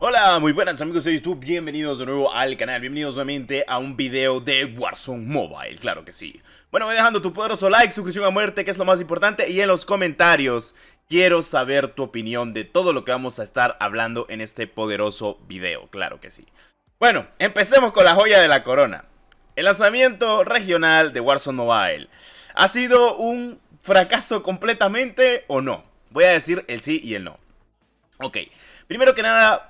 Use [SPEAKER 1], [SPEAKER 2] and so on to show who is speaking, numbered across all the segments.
[SPEAKER 1] Hola, muy buenas amigos de YouTube, bienvenidos de nuevo al canal, bienvenidos nuevamente a un video de Warzone Mobile, claro que sí. Bueno, voy dejando tu poderoso like, suscripción a muerte, que es lo más importante, y en los comentarios quiero saber tu opinión de todo lo que vamos a estar hablando en este poderoso video, claro que sí. Bueno, empecemos con la joya de la corona. El lanzamiento regional de Warzone Mobile, ¿ha sido un fracaso completamente o no? Voy a decir el sí y el no. Ok, primero que nada,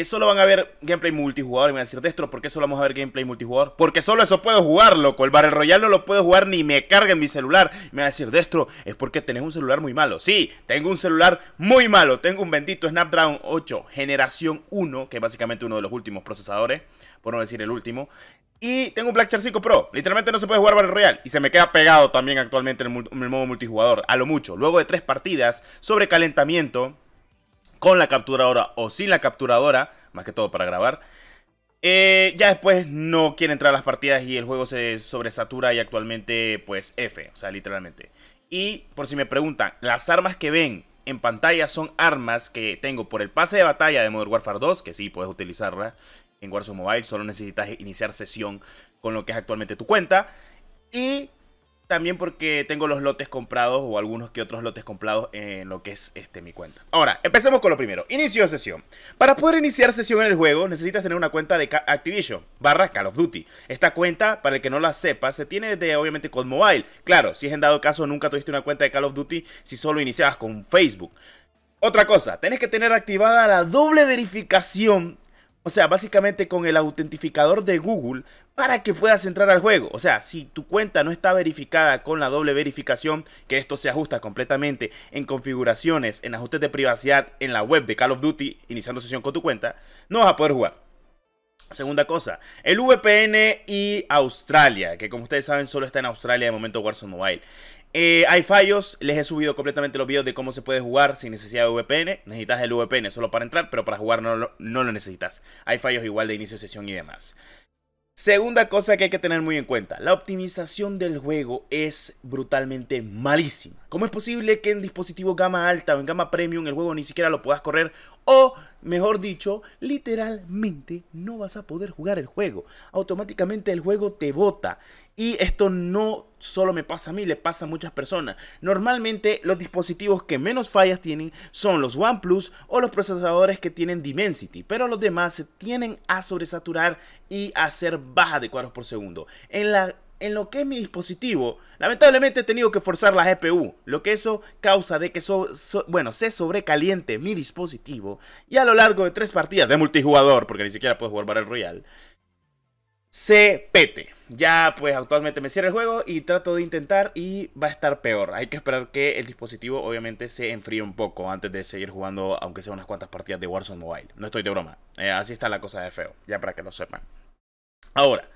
[SPEAKER 1] solo van a ver gameplay multijugador. Y me van a decir, Destro, ¿por qué solo vamos a ver gameplay multijugador? Porque solo eso puedo jugar, loco. El Battle Royale no lo puedo jugar ni me carga en mi celular. Y me va a decir, Destro, es porque tenés un celular muy malo. Sí, tengo un celular muy malo. Tengo un bendito Snapdragon 8 generación 1, que es básicamente uno de los últimos procesadores, por no decir el último. Y tengo un Blackshare 5 Pro. Literalmente no se puede jugar Battle Royale. Y se me queda pegado también actualmente en el modo multijugador. A lo mucho. Luego de 3 partidas sobre calentamiento, con la capturadora o sin la capturadora, más que todo para grabar, ya después no quiere entrar a las partidas y el juego se sobresatura y actualmente pues F, o sea, literalmente. Y por si me preguntan, las armas que ven en pantalla son armas que tengo por el pase de batalla de Modern Warfare 2, que sí, puedes utilizarla en Warzone Mobile, solo necesitas iniciar sesión con lo que es actualmente tu cuenta. Y también porque tengo los lotes comprados o algunos que otros lotes comprados en lo que es mi cuenta. Ahora, empecemos con lo primero. Inicio de sesión. Para poder iniciar sesión en el juego necesitas tener una cuenta de Activision / Call of Duty. Esta cuenta, para el que no la sepa, se tiene desde obviamente con Mobile. Claro, si es en dado caso nunca tuviste una cuenta de Call of Duty, si solo iniciabas con Facebook. Otra cosa, tenés que tener activada la doble verificación. O sea, básicamente con el autentificador de Google para que puedas entrar al juego. O sea, si tu cuenta no está verificada con la doble verificación, que esto se ajusta completamente en configuraciones, en ajustes de privacidad en la web de Call of Duty, iniciando sesión con tu cuenta, no vas a poder jugar. Segunda cosa, el VPN y Australia, que como ustedes saben solo está en Australia de momento Warzone Mobile. Hay fallos, les he subido completamente los videos de cómo se puede jugar sin necesidad de VPN. Necesitas el VPN solo para entrar, pero para jugar no lo necesitas. Hay fallos igual de inicio de sesión y demás. Segunda cosa que hay que tener muy en cuenta, la optimización del juego es brutalmente malísima. ¿Cómo es posible que en dispositivos gama alta o en gama premium el juego ni siquiera lo puedas correr? O, mejor dicho, literalmente no vas a poder jugar el juego. Automáticamente el juego te bota. Y esto no solo me pasa a mí, le pasa a muchas personas. Normalmente los dispositivos que menos fallas tienen son los OnePlus o los procesadores que tienen Dimensity. Pero los demás se tienden a sobresaturar y a hacer bajas de cuadros por segundo. En lo que es mi dispositivo, lamentablemente he tenido que forzar la GPU, lo que eso causa de que se sobrecaliente mi dispositivo y a lo largo de 3 partidas de multijugador, porque ni siquiera puedo jugar Battle Royale, se pete. Ya pues actualmente me cierra el juego y trato de intentar y va a estar peor. Hay que esperar que el dispositivo obviamente se enfríe un poco antes de seguir jugando, aunque sea unas cuantas partidas de Warzone Mobile. No estoy de broma, así está la cosa de feo, ya para que lo sepan. Ahora,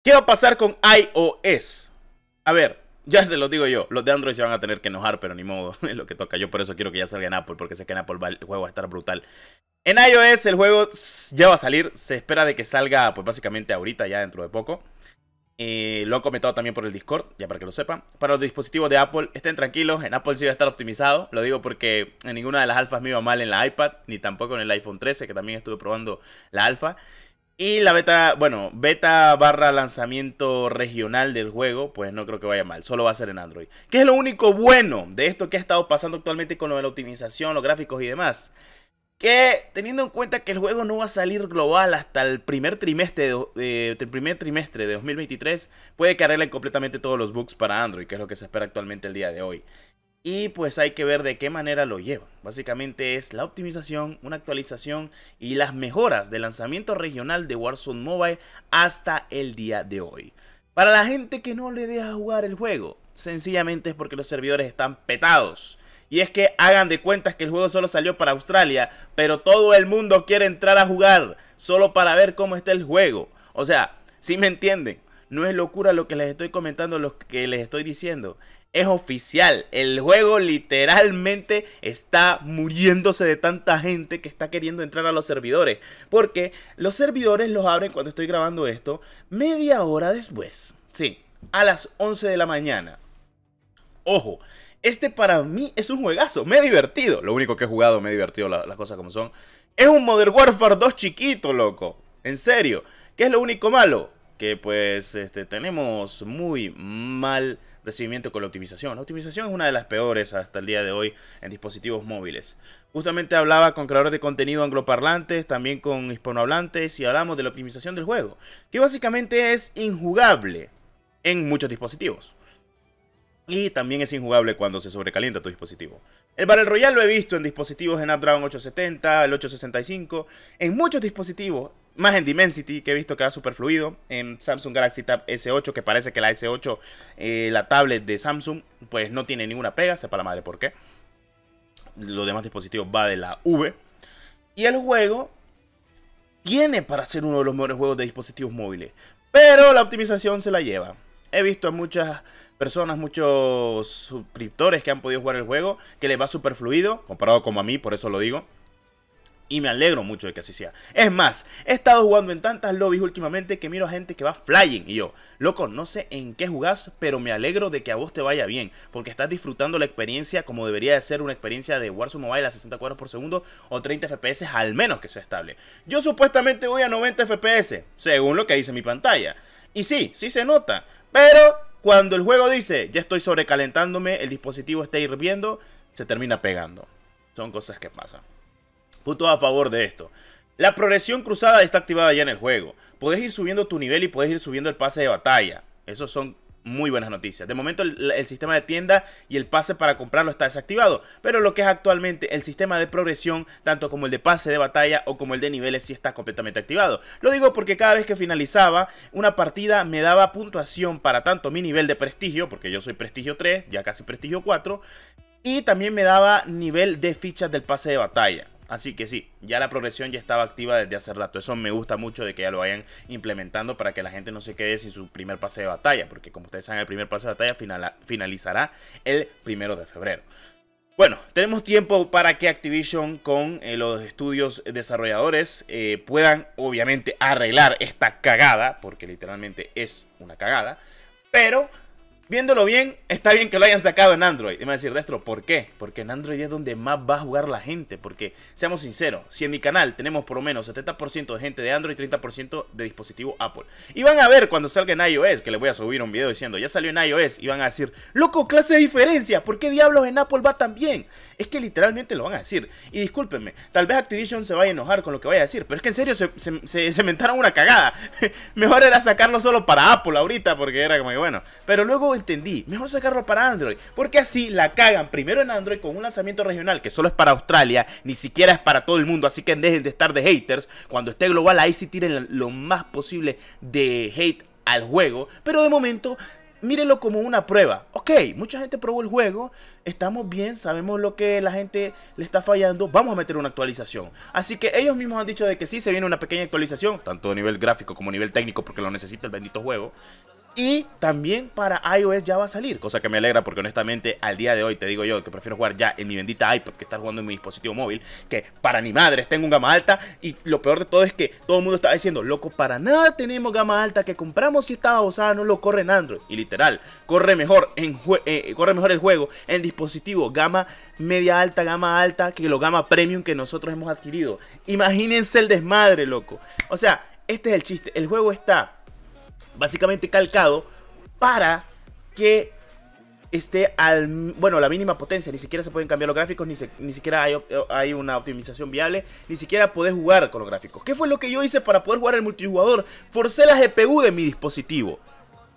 [SPEAKER 1] ¿qué va a pasar con iOS? A ver, ya se los digo yo, los de Android se van a tener que enojar, pero ni modo, es lo que toca. Yo por eso quiero que ya salga en Apple, porque sé que en Apple el juego va a estar brutal. En iOS el juego ya va a salir, se espera de que salga pues básicamente ahorita, ya dentro de poco. Lo han comentado también por el Discord, ya para que lo sepan. Para los dispositivos de Apple, estén tranquilos, en Apple sí va a estar optimizado. Lo digo porque en ninguna de las alfas me iba mal en la iPad, ni tampoco en el iPhone 13, que también estuve probando la alfa. Y la beta, bueno, beta / lanzamiento regional del juego, pues no creo que vaya mal, solo va a ser en Android. ¿Qué es lo único bueno de esto que ha estado pasando actualmente con lo de la optimización, los gráficos y demás? Que teniendo en cuenta que el juego no va a salir global hasta el primer trimestre de 2023, puede que arreglen completamente todos los bugs para Android, que es lo que se espera actualmente el día de hoy. Y pues hay que ver de qué manera lo llevan. Básicamente es la optimización, una actualización y las mejoras del lanzamiento regional de Warzone Mobile hasta el día de hoy. Para la gente que no le deja jugar el juego, sencillamente es porque los servidores están petados. Y es que hagan de cuentas que el juego solo salió para Australia, pero todo el mundo quiere entrar a jugar solo para ver cómo está el juego. O sea, si me entienden, no es locura lo que les estoy comentando, lo que les estoy diciendo. Es oficial, el juego literalmente está muriéndose de tanta gente que está queriendo entrar a los servidores. Porque los servidores los abren cuando estoy grabando esto media hora después. Sí, a las 11 de la mañana. Ojo, este para mí es un juegazo, me he divertido. Lo único que he jugado, me he divertido, las cosas como son. Es un Modern Warfare 2 chiquito, loco. En serio. ¿Qué es lo único malo? Que pues tenemos muy mal recibimiento con la optimización. La optimización es una de las peores hasta el día de hoy en dispositivos móviles. Justamente hablaba con creadores de contenido angloparlantes, también con hispanohablantes, y hablamos de la optimización del juego, que básicamente es injugable en muchos dispositivos. Y también es injugable cuando se sobrecalienta tu dispositivo. El Battle Royale lo he visto en dispositivos de Snapdragon 870, el 865, en muchos dispositivos, más en Dimensity, que he visto que va súper fluido, en Samsung Galaxy Tab S8, que parece que la S8, la tablet de Samsung, pues no tiene ninguna pega, sepa la madre por qué. Los demás dispositivos va de la V. Y el juego tiene para ser uno de los mejores juegos de dispositivos móviles, pero la optimización se la lleva. He visto a muchas personas, muchos suscriptores que han podido jugar el juego, que les va súper fluido, comparado como a mí, por eso lo digo. Y me alegro mucho de que así sea. Es más, he estado jugando en tantas lobbies últimamente que miro a gente que va flying. Y yo, loco, no sé en qué jugás, pero me alegro de que a vos te vaya bien. Porque estás disfrutando la experiencia como debería de ser una experiencia de Warzone Mobile a 60 cuadros por segundo o 30 FPS al menos que sea estable. Yo supuestamente voy a 90 FPS, según lo que dice mi pantalla. Y sí, sí se nota. Pero cuando el juego dice, ya estoy sobrecalentándome, el dispositivo está hirviendo, se termina pegando. Son cosas que pasan. Punto a favor de esto. La progresión cruzada está activada ya en el juego. Podés ir subiendo tu nivel y podés ir subiendo el pase de batalla. Esos son muy buenas noticias. De momento el sistema de tienda y el pase para comprarlo está desactivado. Pero lo que es actualmente el sistema de progresión, tanto como el de pase de batalla o como el de niveles, sí está completamente activado. Lo digo porque cada vez que finalizaba una partida me daba puntuación para tanto mi nivel de prestigio, porque yo soy prestigio 3, ya casi prestigio 4. Y también me daba nivel de fichas del pase de batalla. Así que sí, ya la progresión ya estaba activa desde hace rato. Eso me gusta mucho de que ya lo vayan implementando para que la gente no se quede sin su primer pase de batalla. Porque como ustedes saben, el primer pase de batalla finalizará el 1 de febrero. Bueno, tenemos tiempo para que Activision con los estudios desarrolladores puedan obviamente arreglar esta cagada. Porque literalmente es una cagada. Pero viéndolo bien, está bien que lo hayan sacado en Android. Y me va a decir, Destro, ¿por qué? Porque en Android es donde más va a jugar la gente. Porque, seamos sinceros, si en mi canal tenemos por lo menos 70% de gente de Android y 30% de dispositivo Apple. Y van a ver cuando salga en iOS, que les voy a subir un video diciendo, ya salió en iOS. Y van a decir, loco, clase de diferencia, ¿por qué diablos en Apple va tan bien? Es que literalmente lo van a decir. Y discúlpenme, tal vez Activision se vaya a enojar con lo que vaya a decir. Pero es que en serio se inventaron una cagada. Mejor era sacarlo solo para Apple ahorita, porque era como que bueno. Pero luego entendí, mejor sacarlo para Android, porque así la cagan primero en Android con un lanzamiento regional que solo es para Australia, ni siquiera es para todo el mundo, así que dejen de estar de haters. Cuando esté global ahí sí tiren lo más posible de hate al juego, pero de momento mírenlo como una prueba. Ok, mucha gente probó el juego, estamos bien, sabemos lo que la gente le está fallando, vamos a meter una actualización. Así que ellos mismos han dicho de que sí, se viene una pequeña actualización, tanto a nivel gráfico como a nivel técnico, porque lo necesita el bendito juego. Y también para iOS ya va a salir, cosa que me alegra porque honestamente al día de hoy te digo yo que prefiero jugar ya en mi bendita iPad que estar jugando en mi dispositivo móvil, que para ni madres tengo un gama alta. Y lo peor de todo es que todo el mundo está diciendo, loco, para nada tenemos gama alta, que compramos si está usada no lo corre en Android. Y literal, corre mejor el juego en dispositivo gama media alta, gama alta, que lo gama premium que nosotros hemos adquirido. Imagínense el desmadre, loco. O sea, este es el chiste, el juego está básicamente calcado para que esté la mínima potencia. Ni siquiera se pueden cambiar los gráficos, ni siquiera hay una optimización viable, ni siquiera podés jugar con los gráficos. ¿Qué fue lo que yo hice para poder jugar el multijugador? Forcé la GPU de mi dispositivo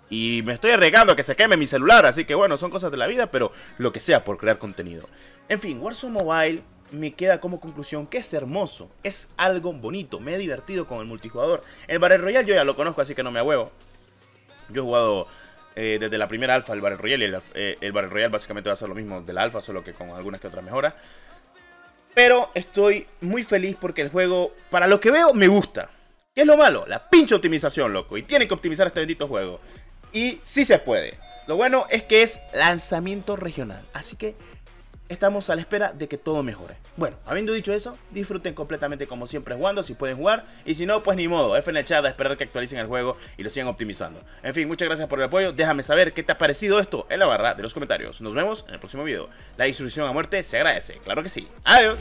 [SPEAKER 1] y me estoy arriesgando a que se queme mi celular, así que bueno, son cosas de la vida, pero lo que sea por crear contenido. En fin, Warzone Mobile me queda como conclusión que es hermoso, es algo bonito, me he divertido con el multijugador. El Battle Royale yo ya lo conozco, así que no me ahuevo. Yo he jugado desde la primera alfa el Battle Royale, y el Battle Royale básicamente va a ser lo mismo de la alfa, solo que con algunas que otras mejoras. Pero estoy muy feliz porque el juego, para lo que veo, me gusta. ¿Qué es lo malo? La pinche optimización, loco. Y tienen que optimizar este bendito juego. Y sí se puede. Lo bueno es que es lanzamiento regional, así que estamos a la espera de que todo mejore. Bueno, habiendo dicho eso, disfruten completamente como siempre jugando, si pueden jugar. Y si no, pues ni modo, F en el chat a esperar que actualicen el juego y lo sigan optimizando. En fin, muchas gracias por el apoyo. Déjame saber qué te ha parecido esto en la barra de los comentarios. Nos vemos en el próximo video. La distribución a muerte se agradece, claro que sí. Adiós.